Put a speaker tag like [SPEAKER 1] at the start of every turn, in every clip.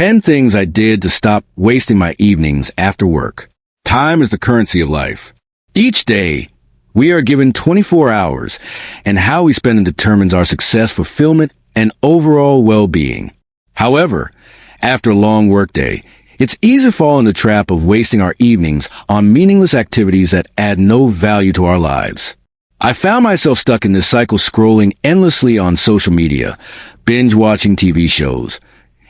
[SPEAKER 1] 10 things I did to stop wasting my evenings after work. Time is the currency of life. Each day, we are given 24 hours, and how we spend them determines our success, fulfillment, and overall well-being. However, after a long workday, it's easy to fall in the trap of wasting our evenings on meaningless activities that add no value to our lives. I found myself stuck in this cycle, scrolling endlessly on social media, binge-watching TV shows,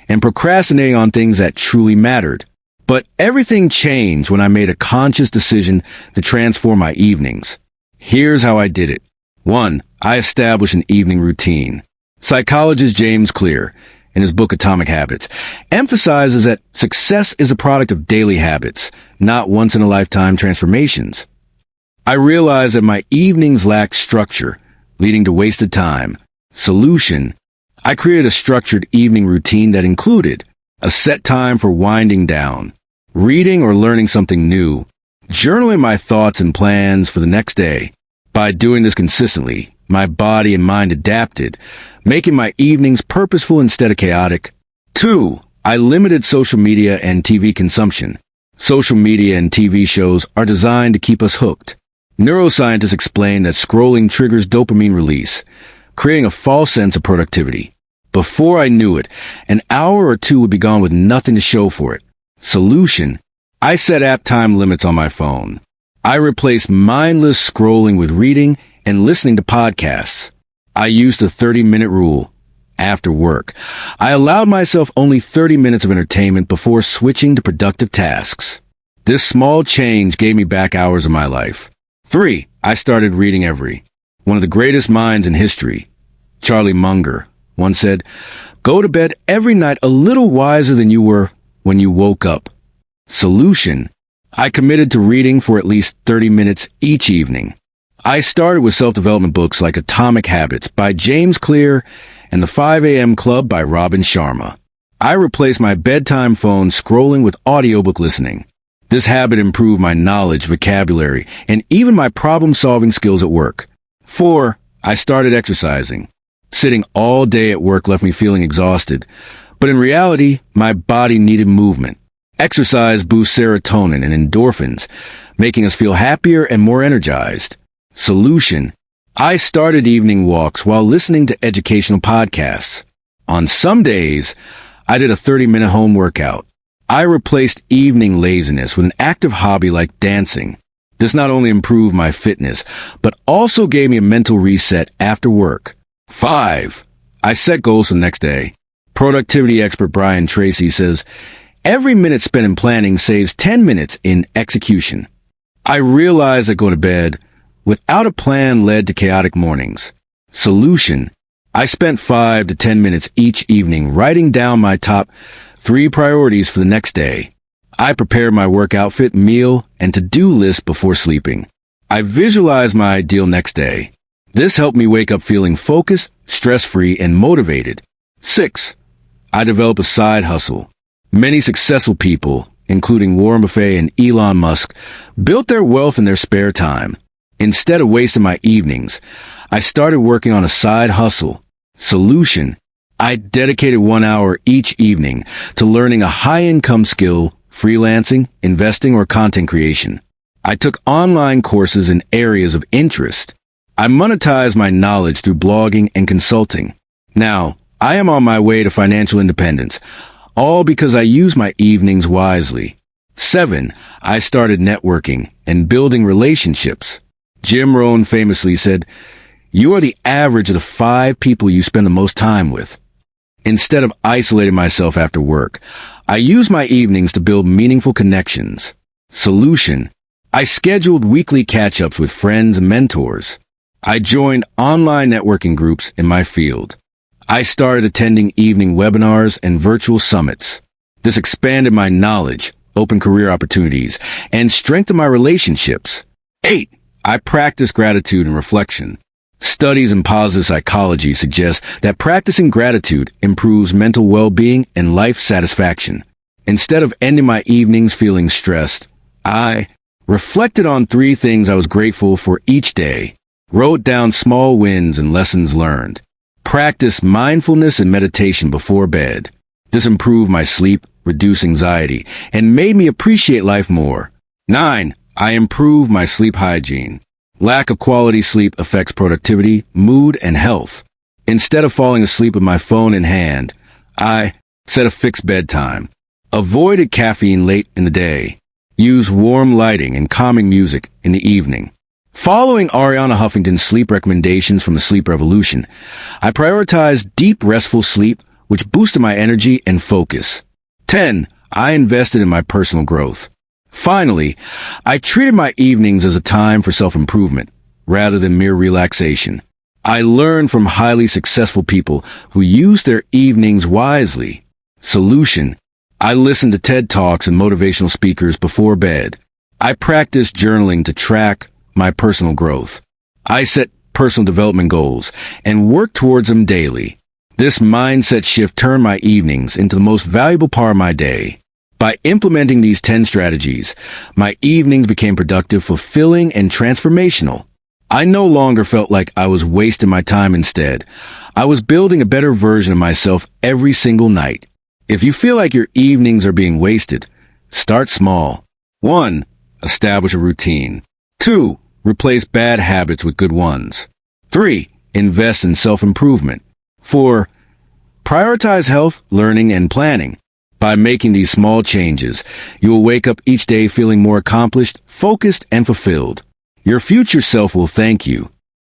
[SPEAKER 1] and procrastinating on things that truly mattered. But everything changed when I made a conscious decision to transform my evenings. Here's how I did it. 1. I established an evening routine. Psychologist James Clear, in his book Atomic Habits, emphasizes that success is a product of daily habits, not once-in-a-lifetime transformations. I realized that my evenings lacked structure, leading to wasted time. Solution: I created a structured evening routine that included a set time for winding down, reading or learning something new, journaling my thoughts and plans for the next day. By doing this consistently, my body and mind adapted, making my evenings purposeful instead of chaotic. 2. I limited social media and TV consumption. Social media and TV shows are designed to keep us hooked. Neuroscientists explain that scrolling triggers dopamine release, creating a false sense of productivity. Before I knew it, an hour or two would be gone with nothing to show for it. Solution: I set app time limits on my phone. I replaced mindless scrolling with reading and listening to podcasts. I used the 30-minute rule. After work, I allowed myself only 30 minutes of entertainment before switching to productive tasks. This small change gave me back hours of my life. 3. I started reading every. One of the greatest minds in history, Charlie Munger, once said, "Go to bed every night a little wiser than you were when you woke up." Solution: I committed to reading for at least 30 minutes each evening. I started with self-development books like Atomic Habits by James Clear and The 5 a.m. Club by Robin Sharma. I replaced my bedtime phone scrolling with audiobook listening. This habit improved my knowledge, vocabulary, and even my problem-solving skills at work. 4. I started exercising. Sitting all day at work left me feeling exhausted, but in reality, my body needed movement. Exercise boosts serotonin and endorphins, making us feel happier and more energized. Solution: I started evening walks while listening to educational podcasts. On some days, I did a 30-minute home workout. I replaced evening laziness with an active hobby like dancing. This not only improved my fitness, but also gave me a mental reset after work. 5. I set goals for the next day. Productivity expert Brian Tracy says, "Every minute spent in planning saves 10 minutes in execution." I realized that going to bed without a plan led to chaotic mornings. Solution: I spent 5 to 10 minutes each evening writing down my top 3 priorities for the next day. I prepared my work outfit, meal, and to-do list before sleeping. I visualized my ideal next day. This helped me wake up feeling focused, stress-free, and motivated. 6. I developed a side hustle. Many successful people, including Warren Buffett and Elon Musk, built their wealth in their spare time. Instead of wasting my evenings, I started working on a side hustle. Solution: I dedicated 1 hour each evening to learning a high-income skill, freelancing, investing, or content creation. I took online courses in areas of interest. I monetized my knowledge through blogging and consulting. Now, I am on my way to financial independence, all because I use my evenings wisely. 7. I started networking and building relationships. Jim Rohn famously said, "You are the average of the 5 people you spend the most time with." Instead of isolating myself after work, I use my evenings to build meaningful connections. Solution: I scheduled weekly catch-ups with friends and mentors. I joined online networking groups in my field. I started attending evening webinars and virtual summits. This expanded my knowledge, opened career opportunities, and strengthened my relationships. 8. I practice gratitude and reflection. Studies in positive psychology suggest that practicing gratitude improves mental well-being and life satisfaction. Instead of ending my evenings feeling stressed, I reflected on 3 things I was grateful for each day, wrote down small wins and lessons learned, practiced mindfulness and meditation before bed. This improved my sleep, reduced anxiety, and made me appreciate life more. 9. I improved my sleep hygiene. Lack of quality sleep affects productivity, mood, and health. Instead of falling asleep with my phone in hand, I set a fixed bedtime. Avoided caffeine late in the day. Use warm lighting and calming music in the evening. Following Ariana Huffington's sleep recommendations from the Sleep Revolution, I prioritized deep, restful sleep, which boosted my energy and focus. 10. I invested in my personal growth. Finally, I treated my evenings as a time for self-improvement, rather than mere relaxation. I learned from highly successful people who used their evenings wisely. Solution: I listened to TED Talks and motivational speakers before bed. I practiced journaling to track my personal growth. I set personal development goals and worked towards them daily. This mindset shift turned my evenings into the most valuable part of my day. By implementing these 10 strategies, my evenings became productive, fulfilling, and transformational. I no longer felt like I was wasting my time. Instead, I was building a better version of myself every single night. If you feel like your evenings are being wasted, start small. 1. Establish a routine. 2. Replace bad habits with good ones. 3. Invest in self-improvement. 4. Prioritize health, learning, and planning. By making these small changes, you will wake up each day feeling more accomplished, focused, and fulfilled. Your future self will thank you.